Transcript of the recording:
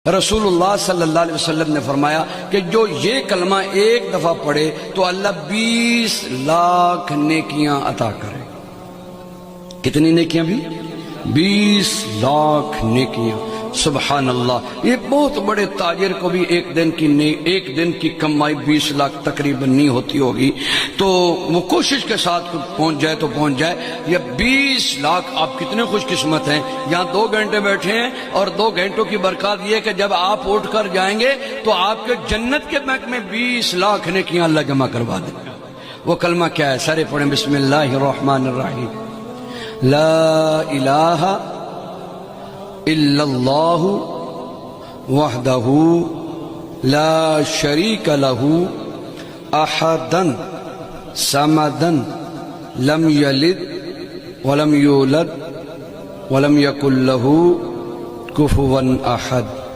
रसूलुल्लाह सल्लल्लाहु अलैहि वसल्लम ने फरमाया कि जो ये कलमा एक दफा पढ़े तो अल्लाह 20 लाख नेकियां अता करे। कितनी नेकियां भी? 20 लाख नेकियां। सुभान अल्लाह। ये बहुत बड़े ताजिर को भी एक दिन की कमाई 20 लाख तकरीबन नहीं होती होगी, तो वो कोशिश के साथ पहुंच जाए तो पहुंच जाए। ये 20 लाख, आप कितने खुशकिस्मत हैं। यहाँ 2 घंटे बैठे हैं और 2 घंटों की बरकत ये कि जब आप उठ कर जाएंगे तो आपके जन्नत के बैंक में 20 लाख नेकियां अल्लाह जमा करवा देगा। वो कलमा क्या है? सारे पढ़ें। बिस्मिल्लाहिर्रहमानिर्रहीम। ला इलाहा इल्लल्लाहु वहदहु ला शरीका लहू अहदन समदन लम यलिद वलम यूलद वलम यकुल लहू कुफुवन अहद।